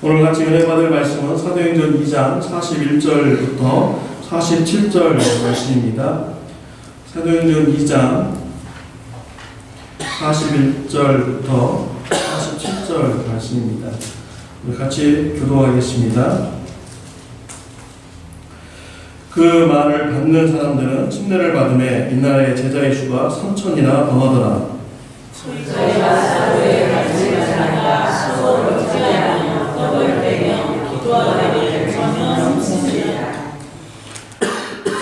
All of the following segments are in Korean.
오늘 같이 은혜 받을 말씀은 사도행전 2장 41절부터 47절 말씀입니다. 사도행전 2장 41절부터 47절 말씀입니다. 우리 같이 교도하겠습니다. 그 말을 받는 사람들은 침례를 받음에 이날의 제자의 수가 3,000이나 더하더라. 저희가 사도의 말씀을 전하다가 서로를 교제하며 떡을 빼며 기도하기를 전혀 넘칩니다.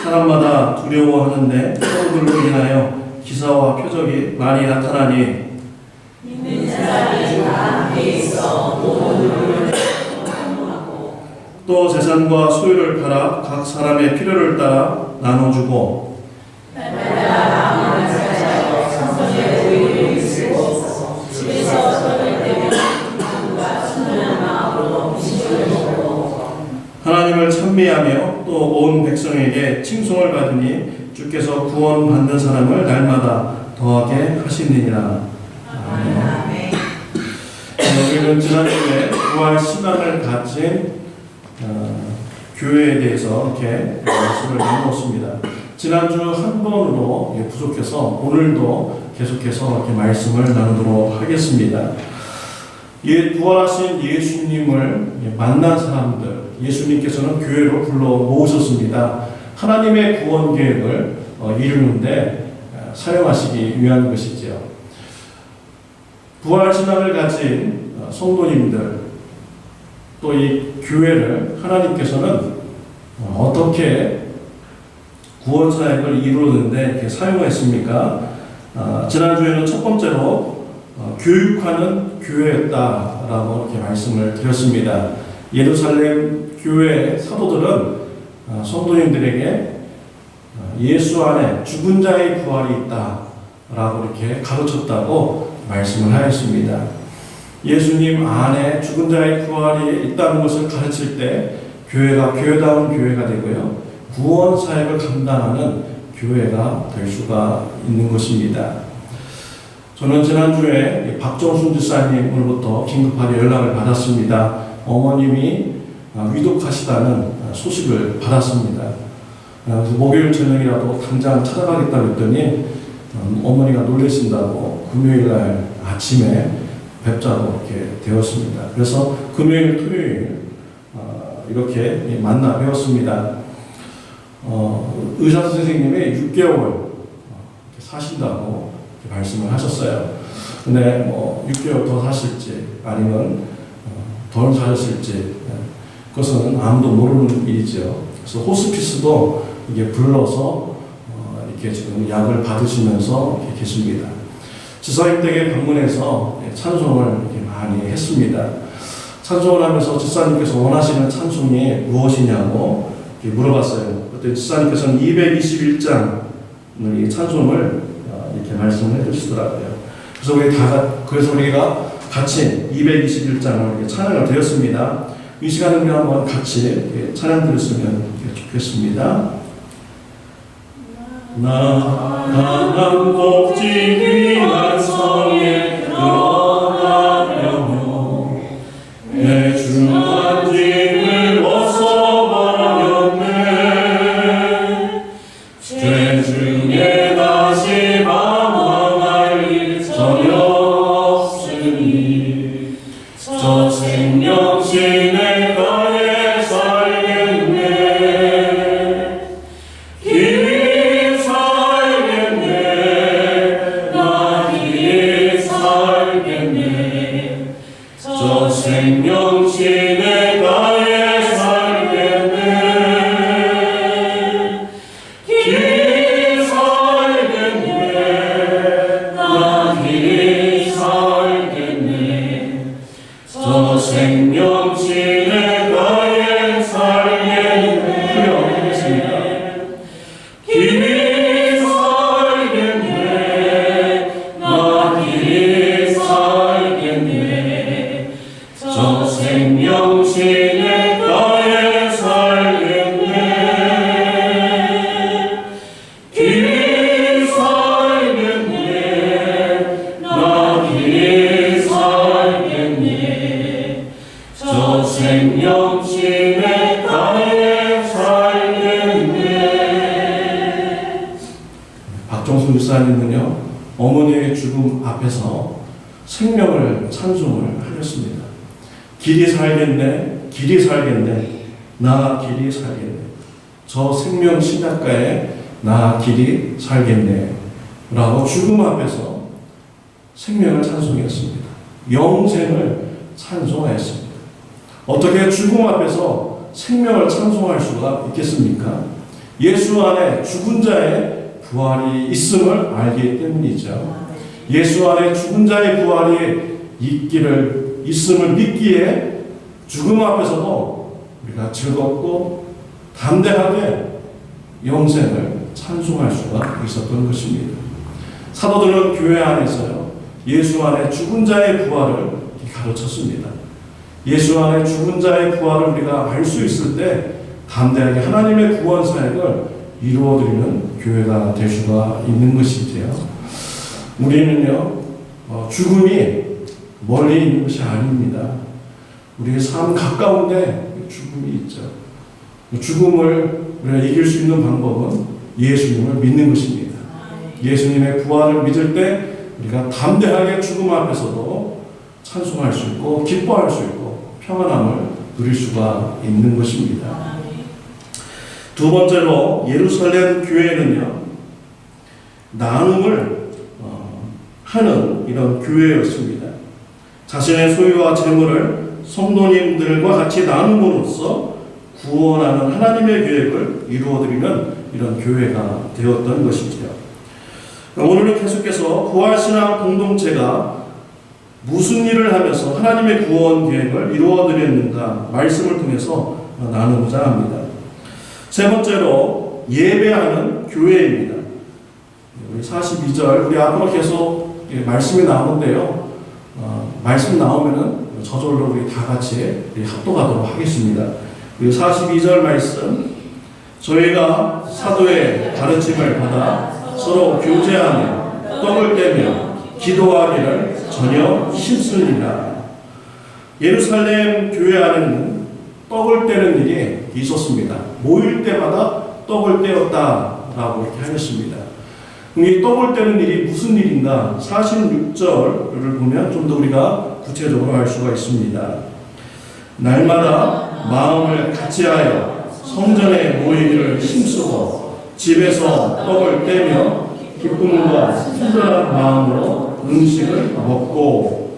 사람마다 두려워하는데 서로들로 인하여 기사와 표적이 많이 나타나니 믿는 사람이 다 함께 있어 모든 물을 공유하고 또 재산과 소유를 팔아 각 사람의 필요를 따라 나눠주고 날마다 마음을 살자고 성전에 의를 있고 집에서 떡을 떼며 기쁨과 순전한 마음으로 음식을 먹고 하나님을 찬미하며 또 온 백성에게 칭송을 받으니 주께서 구원받는 사람을 날마다 더하게 하시느니라. 아멘. 우리는 지난주에 부활 신앙을 가진 교회에 대해서 이렇게 말씀을 나누었습니다. 지난주 한 번으로 부족해서 오늘도 계속해서 이렇게 말씀을 나누도록 하겠습니다. 부활하신 예수님을 만난 사람들, 예수님께서는 교회로 불러 모으셨습니다. 하나님의 구원 계획을 이루는데 사용하시기 위한 것이지요. 부활 신앙을 가진 성도님들, 또 이 교회를 하나님께서는 어떻게 구원 사역을 이루는데 이렇게 사용했습니까? 지난주에는 첫 번째로 교육하는 교회였다라고 이렇게 말씀을 드렸습니다. 예루살렘 교회 사도들은 성도님들에게 예수 안에 죽은 자의 부활이 있다라고 이렇게 가르쳤다고 말씀을 하였습니다. 예수님 안에 죽은 자의 부활이 있다는 것을 가르칠 때 교회가 교회다운 교회가 되고요. 구원 사역을 감당하는 교회가 될 수가 있는 것입니다. 저는 지난주에 박정순 집사님으로부터 긴급하게 연락을 받았습니다. 어머님이 위독하시다는 소식을 받았습니다. 그래서 목요일 저녁이라도 당장 찾아가겠다고 했더니 어머니가 놀라신다고 금요일날 아침에 뵙자고 이렇게 되었습니다. 그래서 금요일, 토요일 이렇게 만나 뵈었습니다. 의사 선생님이 6개월 사신다고 말씀을 하셨어요. 근데 6개월 더 사실지 아니면 덜 사셨을지 그것은 아무도 모르는 일이죠. 그래서 호스피스도 이게 불러서 이렇게 지금 약을 받으시면서 이렇게 계십니다. 지사님 댁에 방문해서 찬송을 이렇게 많이 했습니다. 찬송을 하면서 지사님께서 원하시는 찬송이 무엇이냐고 이렇게 물어봤어요. 그때 지사님께서는 221장을 이 찬송을 이렇게 말씀을 해주시더라고요. 그래서 우리가 같이 221장을 이렇게 찬양을 드렸습니다. 이 시간에 우리 한번 같이 찬양 드렸으면 좋겠습니다. 나는 복지 귀한 성에 들어가려며 내 중한 짐을 벗어버렸네. 죄 중에 다시 방황할 일 전혀 없으니 저 생명신의 가에 살겠네. 길이 살겠네. 나 길이 살겠네. 저 생명신의 가에 살겠네. 길이 살겠네. 나 길이 살겠네. 저 생명신의 가에 살겠네. 하겠습니다. 길이 살겠네. 나 길이 살겠네. 저 생명신의 가에 살겠네. 길이 살겠네. 나 길이 살겠네. 저 저 생명심에 달래 살겠네. 박정수 목사님은요, 어머니의 죽음 앞에서 생명을 찬송을 하였습니다. 길이 살겠네, 길이 살겠네, 나 길이 살겠네. 저 생명 신약가에 나 길이 살겠네 라고 죽음 앞에서 생명을 찬송했습니다. 영생을 찬송하였습니다. 어떻게 죽음 앞에서 생명을 찬송할 수가 있겠습니까? 예수 안에 죽은 자의 부활이 있음을 알기 때문이죠. 예수 안에 죽은 자의 부활이 있음을 믿기에 죽음 앞에서도 우리가 즐겁고 담대하게 영생을 찬송할 수가 있었던 것입니다. 사도들은 교회 안에서요, 예수 안에 죽은 자의 부활을 가르쳤습니다. 예수 안에 죽은 자의 부활을 우리가 알 수 있을 때 담대하게 하나님의 구원 사역을 이루어드리는 교회가 될 수가 있는 것이지요. 우리는요, 죽음이 멀리 있는 것이 아닙니다. 우리의 삶 가까운데 죽음이 있죠. 죽음을 우리가 이길 수 있는 방법은 예수님을 믿는 것입니다. 예수님의 부활을 믿을 때 우리가 담대하게 죽음 앞에서도 찬송할 수 있고 기뻐할 수 있고 평안함을 누릴 수가 있는 것입니다. 두 번째로 예루살렘 교회는요, 나눔을 하는 이런 교회였습니다. 자신의 소유와 재물을 성도님들과 같이 나눔으로써 구원하는 하나님의 계획을 이루어드리는 이런 교회가 되었던 것이지요. 오늘은 계속해서 부활신앙 공동체가 무슨 일을 하면서 하나님의 구원 계획을 이루어드렸는가 말씀을 통해서 나누고자 합니다. 세 번째로 예배하는 교회입니다. 42절 우리 앞으로 계속 말씀이 나오는데요. 말씀 나오면은 저절로 우리 다 같이 합독하도록 하겠습니다. 42절 말씀, 저희가 사도의 가르침을 받아 서로 교제하며 떡을 떼며 기도하기를 전혀 힘쓰니라. 예루살렘 교회 안에는 떡을 떼는 일이 있었습니다. 모일 때마다 떡을 떼었다라고 이렇게 하였습니다. 이 떡을 떼는 일이 무슨 일인가? 46절을 보면 좀 더 우리가 구체적으로 알 수가 있습니다. 날마다 마음을 같이하여 성전에 모이기를 힘쓰고 집에서 떡을 떼며 기쁨과 순전한 마음으로 음식을 먹고,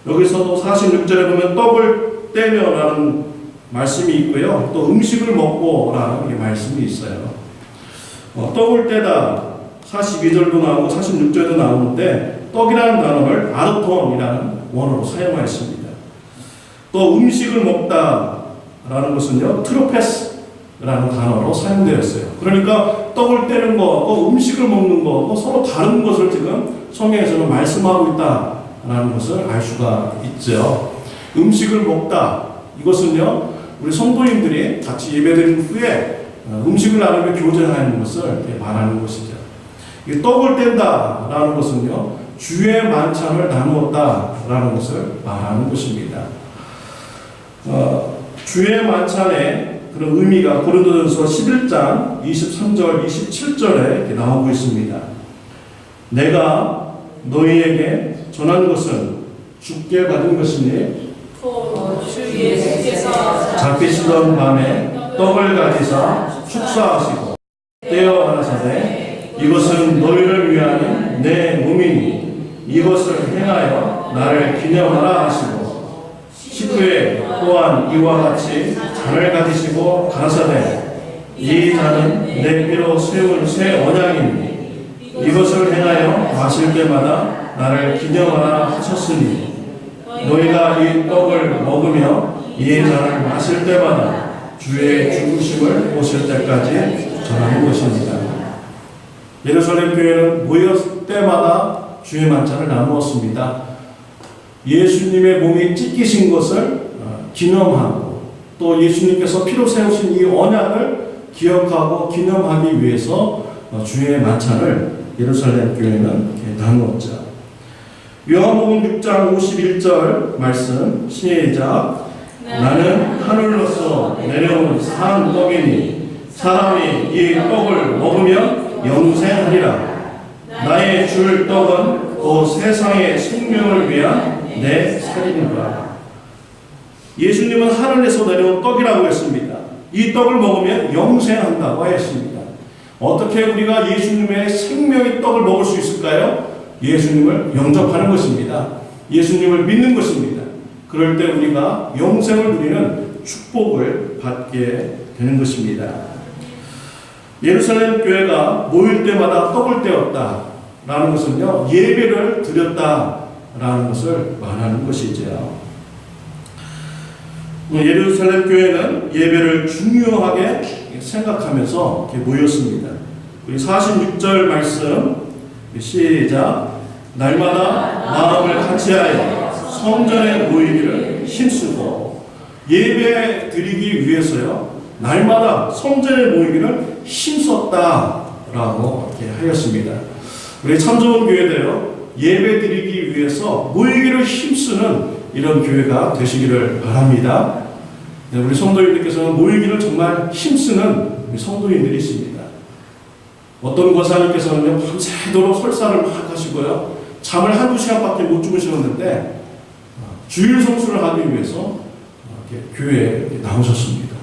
여기서도 46절에 보면 떡을 떼며라는 말씀이 있고요. 또 음식을 먹고라는 말씀이 있어요. 떡을 떼다 42절도 나오고 46절도 나오는데 떡이라는 단어를 아르톤이라는 원어로 사용하였습니다. 또 음식을 먹다라는 것은요, 트로페스라는 단어로 사용되었어요. 그러니까 떡을 떼는 거, 음식을 먹는 거, 서로 다른 것을 지금 성경에서는 말씀하고 있다라는 것을 알 수가 있죠. 음식을 먹다, 이것은요, 우리 성도님들이 같이 예배드린 후에 음식을 나누며 교제하는 것을 말하는 것이죠. 떡을 뗀다라는 것은요, 주의 만찬을 나누었다라는 것을 말하는 것입니다. 주의 만찬의 그런 의미가 고린도전서 11장 23절, 27절에 이렇게 나오고 있습니다. 내가 너희에게 전한 것은 주께 받은 것이니 주 예수께서 잡히시던 밤에 떡을 가지사 축사하시고 떼어 가라사대 이것은 너희를 위하는 내 몸이니 이것을 행하여 나를 기념하라 하시고, 식후에 또한 이와 같이 잔을 가지시고 가라사대 이 잔은 내 피로 세운 새 언약이니 이것을 행하여 마실 때마다 나를 기념하라 하셨으니 너희가 이 떡을 먹으며 이 잔을 마실 때마다 주의 죽으심을 보실 때까지 전하는 것입니다. 예루살렘 교회는 모였을 때마다 주의 만찬을 나누었습니다. 예수님의 몸이 찢기신 것을 기념하고, 또 예수님께서 피로 세우신 이 언약을 기억하고 기념하기 위해서 주의 만찬을 예루살렘 교회는 나누었죠. 요한복음 6장 51절 말씀 시작. 나는 하늘로서 내려온 산 떡이니 사람이 이 떡을 먹으면 영생하리라. 나의 줄 떡은 그 세상의 생명을 위한 내 살이니라. 예수님은 하늘에서 내려온 떡이라고 했습니다. 이 떡을 먹으면 영생한다고 했습니다. 어떻게 우리가 예수님의 생명의 떡을 먹을 수 있을까요? 예수님을 영접하는 것입니다. 예수님을 믿는 것입니다. 그럴 때 우리가 영생을 누리는 축복을 받게 되는 것입니다. 예루살렘 교회가 모일 때마다 떡을 떼었다라는 것은요, 예배를 드렸다라는 것을 말하는 것이죠. 예루살렘 교회는 예배를 중요하게 생각하면서 이렇게 모였습니다. 우리 46절 말씀 시작. 날마다 마음을 같이하여 성전에 모이기를 힘쓰고. 예배 드리기 위해서요, 날마다 성전에 모이기를 힘썼다라고 이렇게 하였습니다. 우리 참 좋은 교회도요, 예배 드리기 위해서 모이기를 힘쓰는 이런 교회가 되시기를 바랍니다. 우리 성도님들께서는 모이기를 정말 힘쓰는 우리 성도님들이 있습니다. 어떤 권사님께서는 밤새도록 설사를 막 하시고요, 잠을 한두 시간밖에 못 주무셨는데 주일 성수를 하기 위해서 교회에 나오셨습니다.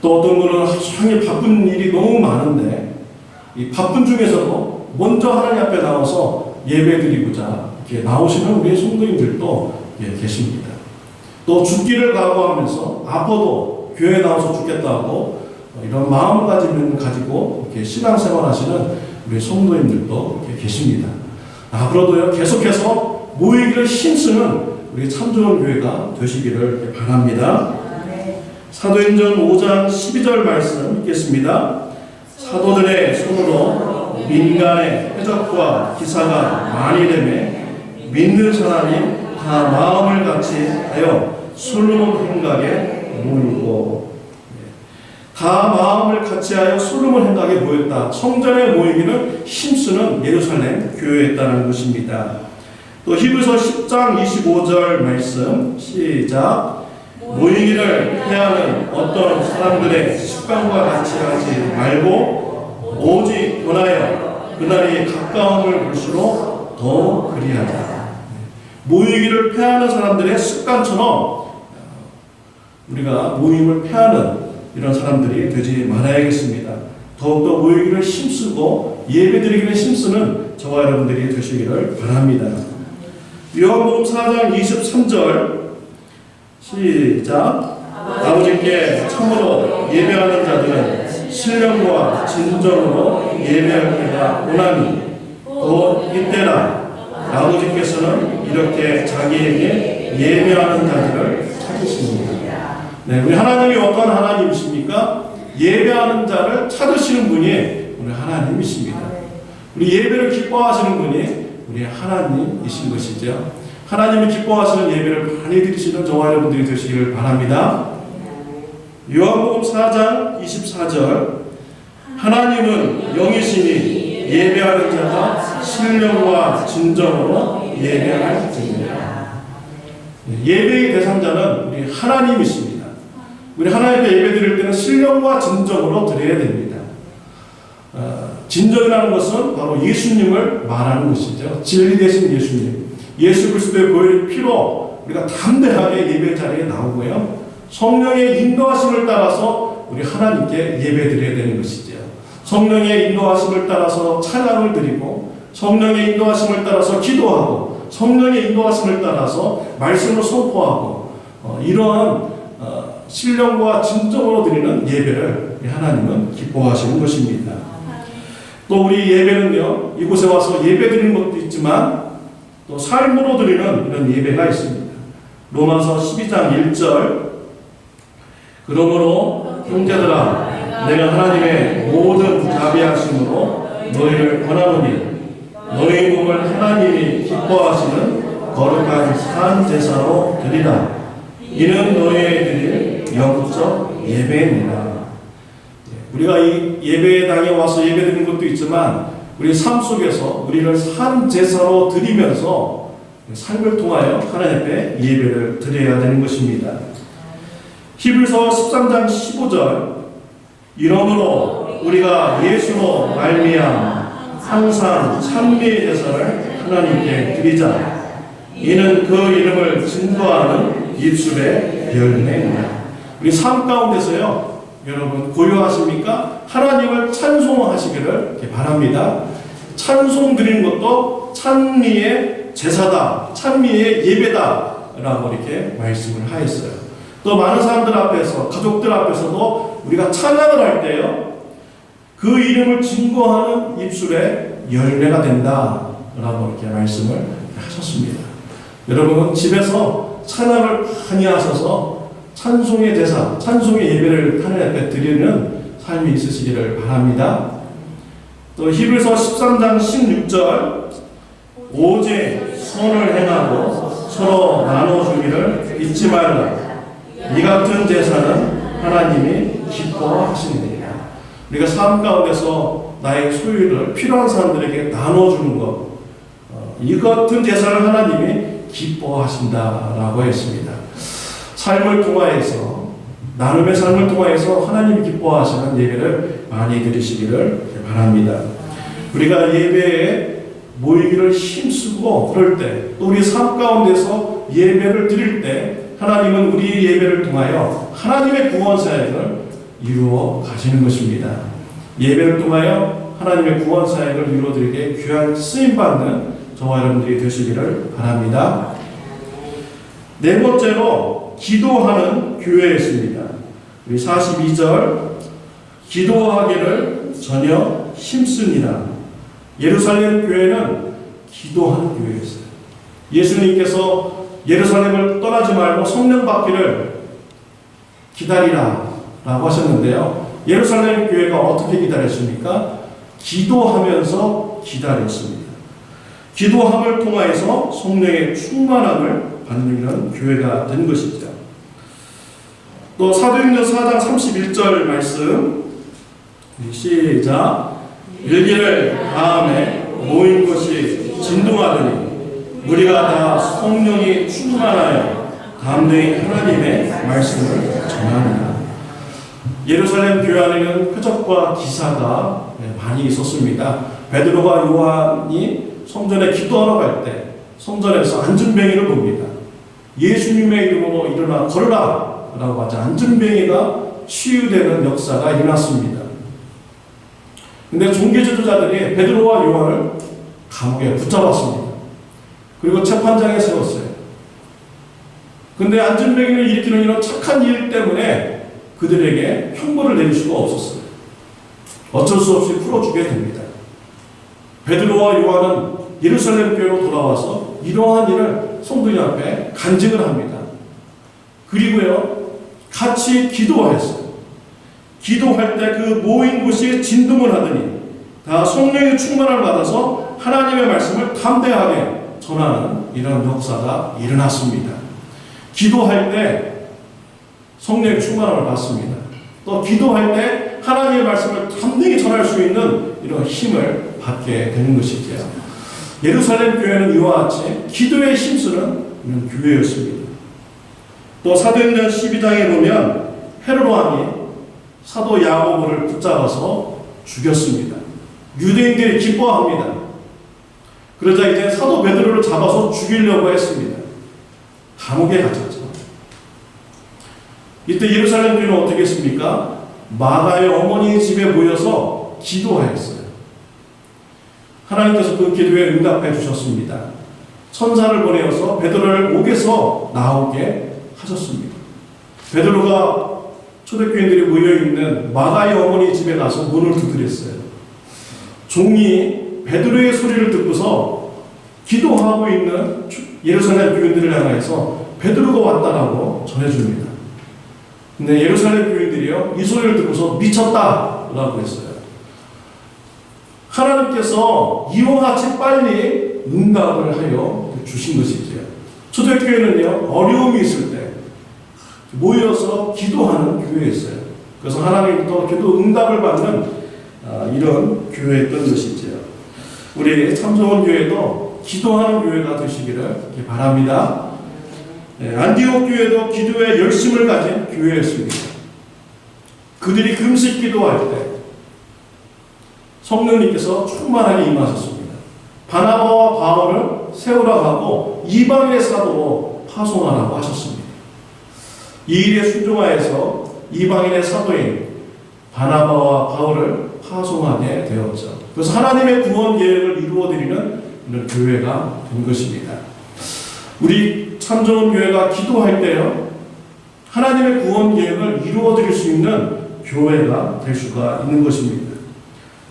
또 어떤 분은 하루 종일 바쁜 일이 너무 많은데 이 바쁜 중에서도 먼저 하나님 앞에 나와서 예배 드리고자 이렇게 나오시는 우리 성도님들도 계십니다. 또 죽기를 각오하면서 아파도 교회에 나와서 죽겠다고 이런 마음을 가지고 이렇게 신앙생활 하시는 우리 성도님들도 계십니다. 앞으로도요, 계속해서 모이기를 힘쓰는 우리 참 좋은 교회가 되시기를 바랍니다. 사도행전 5장 12절 말씀 읽겠습니다. 사도들의 손으로 민간의 회적과 기사가 많이 되매 믿는 사람이 다 마음을 같이 하여 솔로몬 행각에 모이고. 다 마음을 같이 하여 솔로몬 행각에 모였다. 성전에 모이기는 힘쓰는 예루살렘 교회였다는 것입니다. 또 히브리서 10장 25절 말씀 시작. 모이기를 해하는 어떤 사람들의 습관과 같이 하지 말고 오직 권하여 그날이 가까움을 볼수록 더 그리하자. 모이기를 패하는 사람들의 습관처럼 우리가 모임을 패하는 이런 사람들이 되지 말아야겠습니다. 더욱더 모이기를 힘쓰고 예배드리기를 힘쓰는 저와 여러분들이 되시기를 바랍니다. 요한복음 4장 23절 시작. 아버지께 참으로 예배하는 자들은 신령과 진정으로 예배할 때가 오나니 곧 이때라. 아버지께서는 이렇게 자기에게 예배하는 자들을 찾으십니다. 네, 우리 하나님이 어떤 하나님이십니까? 예배하는 자를 찾으시는 분이 우리 하나님이십니다. 우리 예배를 기뻐하시는 분이 우리 하나님이신 것이죠. 하나님이 기뻐하시는 예배를 많이 드리시는 저와 여러분들이 되시기를 바랍니다. 요한복음 4장 24절 하나님은 영이시니 예배하는 자가 신령과 진정으로 예배할지니라. 예배의 대상자는 우리 하나님이십니다. 우리 하나님께 예배드릴 때는 신령과 진정으로 드려야 됩니다. 진정이라는 것은 바로 예수님을 말하는 것이죠. 진리 되신 예수님, 예수 그리스도의 보혈의 피로 우리가 담대하게 예배 자리에 나오고요, 성령의 인도하심을 따라서 우리 하나님께 예배드려야 되는 것이죠. 성령의 인도하심을 따라서 찬양을 드리고, 성령의 인도하심을 따라서 기도하고, 성령의 인도하심을 따라서 말씀을 선포하고, 이러한 신령과 진정으로 드리는 예배를 하나님은 기뻐하시는 것입니다. 또 우리 예배는요, 이곳에 와서 예배 드리는 것도 있지만 또 삶으로 드리는 이런 예배가 있습니다. 로마서 12장 1절 그러므로 형제들아 내가 하나님의 모든 자비하심으로 너희를 권하노니 너희 몸을 하나님이 기뻐하시는 거룩한 산 제사로 드리라. 이는 너희의 드릴 영적 예배입니다. 우리가 이 예배당에 와서 예배드리는 것도 있지만 우리 삶 속에서 우리를 산 제사로 드리면서 삶을 통하여 하나님 앞에 예배를 드려야 되는 것입니다. 히브리서 13장 15절 이러므로 우리가 예수로 말미암아 항상 찬미의 제사를 하나님께 드리자. 이는 그 이름을 증거하는 입술의 열매입니다. 우리 삶 가운데서요, 여러분 고요하십니까? 하나님을 찬송하시기를 바랍니다. 찬송 드리는 것도 찬미의 제사다, 찬미의 예배다 라고 이렇게 말씀을 하였어요. 또 많은 사람들 앞에서, 가족들 앞에서도 우리가 찬양을 할 때요, 그 이름을 증거하는 입술의 열매가 된다 라고 이렇게 말씀을 하셨습니다. 여러분은 집에서 찬양을 많이 하셔서 찬송의 제사, 찬송의 예배를 하나님 앞에 드리는 삶이 있으시기를 바랍니다. 또 히브리서 13장 16절 오직 선을 행하고 서로 나눠주기를 잊지 말라. 이 같은 제사는 하나님이 기뻐하시느니라. 우리가 삶 가운데서 나의 소유를 필요한 사람들에게 나눠주는 것, 이 같은 제사를 하나님이 기뻐하신다라고 했습니다. 삶을 통하여서, 나눔의 삶을 통하여서 하나님이 기뻐하시는 예배를 많이 드리시기를 바랍니다. 우리가 예배에 모이기를 힘쓰고 그럴 때, 또 우리 삶 가운데서 예배를 드릴 때 하나님은 우리 예배를 통하여 하나님의 구원 사역을 이루어 가시는 것입니다. 예배를 통하여 하나님의 구원 사역을 이루어드리게 귀한 쓰임받는 저와 여러분들이 되시기를 바랍니다. 네 번째로 기도하는 교회였습니다. 우리 42절 기도하기를 전혀 힘쓰니라. 예루살렘 교회는 기도하는 교회였어요. 예수님께서 예루살렘을 떠나지 말고 성령 받기를 기다리라 라고 하셨는데요. 예루살렘 교회가 어떻게 기다렸습니까? 기도하면서 기다렸습니다. 기도함을 통하여서 성령의 충만함을 받는 교회가 된 것이죠. 또 사도행전 4장 31절 말씀 시작. 일기를 다음에 모인 것이 진동하더니 우리가 다 성령이 충만하여 담대히 하나님의 말씀을 전하느라. 예루살렘 교회 안에는 표적과 기사가 많이 있었습니다. 베드로가 요한이 성전에 기도하러 갈 때 성전에서 안진뱅이를 봅니다. 예수님의 이름으로 일어나 걸으라 라고 하자 안진뱅이가 치유되는 역사가 일어났습니다. 근데 종교지도자들이 베드로와 요한을 감옥에 붙잡았습니다. 그리고 재판장에 세웠어요. 근데 안진뱅이를 일으키는 이런 착한 일 때문에 그들에게 형벌을 내릴 수가 없었어요. 어쩔 수 없이 풀어주게 됩니다. 베드로와 요한은 예루살렘 교회로 돌아와서 이러한 일을 성도님 앞에 간증을 합니다. 그리고요, 같이 기도하였어요. 기도할 때 그 모인 곳이 진동을 하더니 다 성령의 충만을 받아서 하나님의 말씀을 담대하게 전하는 이런 역사가 일어났습니다. 기도할 때 성령의 충만함을 받습니다. 또 기도할 때 하나님의 말씀을 담대히 전할 수 있는 이런 힘을 받게 되는 것이죠. 예루살렘 교회는 이와 같이 기도에 힘쓰는 이런 교회였습니다. 또 사도행전 12장에 보면 헤롯 왕이 사도 야고보를 붙잡아서 죽였습니다. 유대인들이 기뻐합니다. 그러자 이제 사도 베드로를 잡아서 죽이려고 했습니다. 감옥에 갇혔죠. 이때 예루살렘 교회는 어떻게 했습니까? 마가의 어머니 집에 모여서 기도하였어요. 하나님께서 그 기도에 응답해 주셨습니다. 천사를 보내어서 베드로를 옥에서 나오게 하셨습니다. 베드로가 초대교인들이 모여있는 마가의 어머니 집에 가서 문을 두드렸어요. 종이 베드로의 소리를 듣고서 기도하고 있는 예루살렘 교인들을 향해서 베드로가 왔다라고 전해줍니다. 근데 예루살렘 교인들이요, 이 소리를 듣고서 미쳤다라고 했어요. 하나님께서 이와 같이 빨리 응답을 하여 주신 것이죠. 초대교회는요, 어려움이 있을 때 모여서 기도하는 교회였어요. 그래서 하나님부터 기도 응답을 받는 이런 교회였던 것이죠. 우리 참정원 교회도 기도하는 교회가 되시기를 바랍니다. 안디옥 교회도 기도에 열심을 가진 교회였습니다. 그들이 금식 기도할 때 성령님께서 충만하게 임하셨습니다. 바나바와 바울을 세우라고 하고 이방인의 사도로 파송하라고 하셨습니다. 이 일에 순종하여서 이방인의 사도인 바나바와 바울을 파송하게 되었죠. 그래서 하나님의 구원 계획을 이루어드리는 이런 교회가 된 것입니다. 우리 참 좋은 교회가 기도할 때요, 하나님의 구원 계획을 이루어드릴 수 있는 교회가 될 수가 있는 것입니다.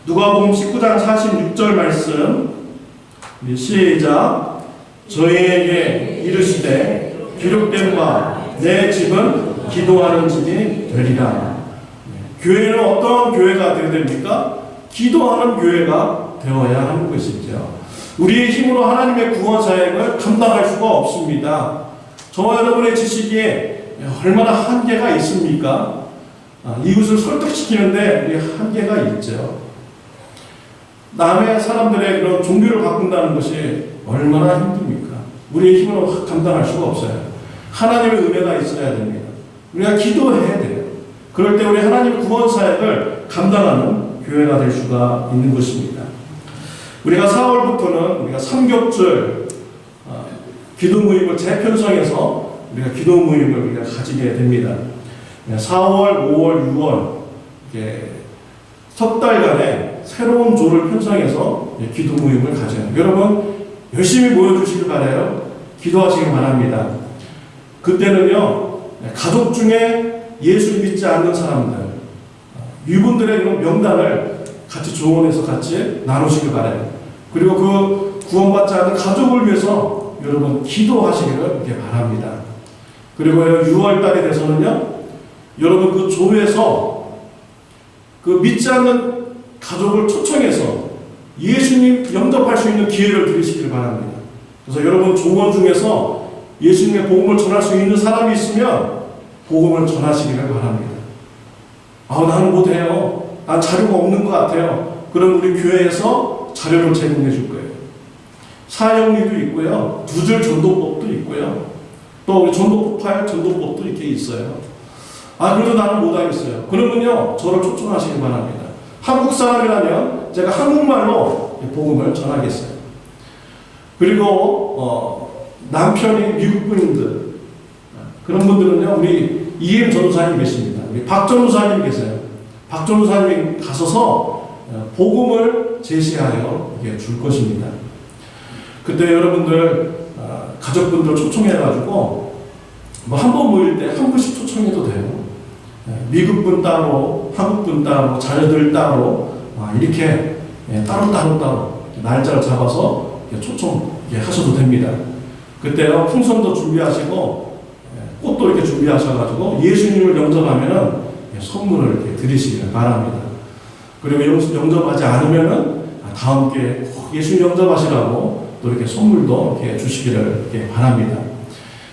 누가복음 19장 46절 말씀, 시작. 저희에게 이르시되 기록된 바 내 집은 기도하는 집이 되리라. 교회는 어떤 교회가 되어야 됩니까? 기도하는 교회가 되어야 하는 것이죠. 우리의 힘으로 하나님의 구원 사역을 감당할 수가 없습니다. 저와 여러분의 지식에 얼마나 한계가 있습니까? 이웃을 설득시키는데 우리 한계가 있죠. 남의 사람들의 그런 종교를 바꾼다는 것이 얼마나 힘듭니까? 우리의 힘으로 감당할 수가 없어요. 하나님의 은혜가 있어야 됩니다. 우리가 기도해야 돼요. 그럴 때 우리 하나님의 구원 사역을 감당하는 교회가 될 수가 있는 것입니다. 우리가 4월부터는 우리가 삼겹줄 기도 모임을 재편성해서 우리가 기도 모임을 우리가 가지게 됩니다. 4월, 5월, 6월 이렇게 석 달간의 새로운 조를 편성해서 기도 모임을 가져요. 여러분 열심히 모여주시길 바라요. 기도하시길 바랍니다. 그때는요, 가족 중에 예수 믿지 않는 사람들, 이분들의 그런 명단을 같이 조언해서 같이 나누시길 바라요. 그리고 그 구원받지 않는 가족을 위해서 여러분 기도하시기를 이렇게 바랍니다. 그리고 6월 달에 돼서는요, 여러분 그 조에서 그 믿지 않는 가족을 초청해서 예수님 영접할 수 있는 기회를 드리시길 바랍니다. 그래서 여러분 조원 중에서 예수님의 복음을 전할 수 있는 사람이 있으면 복음을 전하시기를 바랍니다. 나는 못해요. 난 자료가 없는 것 같아요. 그럼 우리 교회에서 자료를 제공해 줄 거예요. 사형리도 있고요. 두줄 전도법도 있고요. 또 우리 전도폭발 전도법도 이렇게 있어요. 그래도 나는 못하겠어요. 그러면요, 저를 초청하시기 바랍니다. 한국 사람이라면 제가 한국말로 복음을 전하겠어요. 그리고 남편이 미국 분들, 그런 분들은요, 우리 이엠 전도사님 계십니다. 우리 박 전도사님 계세요. 박 전도사님이 가서서 복음을 제시하여 줄 것입니다. 그때 여러분들 가족분들 초청해가지고 한 번 모일 때 한 분씩 초청해도 돼요. 미국 분 따로, 한국 분 따로, 자녀들 따로 이렇게 따로 날짜를 잡아서 초청하셔도 됩니다. 그때요, 풍선도 준비하시고 꽃도 이렇게 준비하셔가지고 예수님을 영접하면은 선물을 이렇게 드리시길 바랍니다. 그리고 영접하지 않으면은 다음 기회에 꼭 예수님 영접하시라고 또 이렇게 선물도 이렇게 주시기를 이렇게 바랍니다.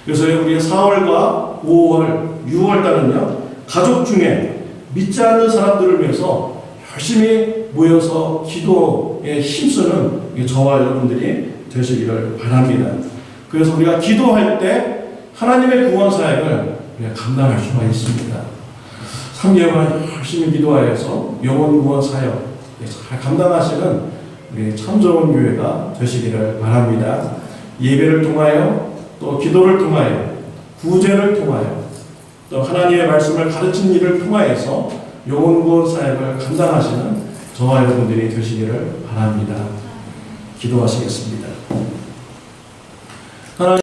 그래서 우리 4월과 5월, 6월 달은요, 가족 중에 믿지 않는 사람들을 위해서 열심히 모여서 기도에 힘쓰는 저와 여러분들이 되시기를 바랍니다. 그래서 우리가 기도할 때 하나님의 구원 사역을 우리가 감당할 수가 있습니다. 3개월 열심히 기도하여서 영혼 구원 사역 잘 감당하시는 우리 참 좋은 교회가 되시기를 바랍니다. 예배를 통하여 또 기도를 통하여 구제를 통하여 또 하나님의 말씀을 가르치는 일을 통하여서 영혼 구원 사역을 감당하시는 저와 여러분들이 되시기를 바랍니다. 기도하시겠습니다. 하나님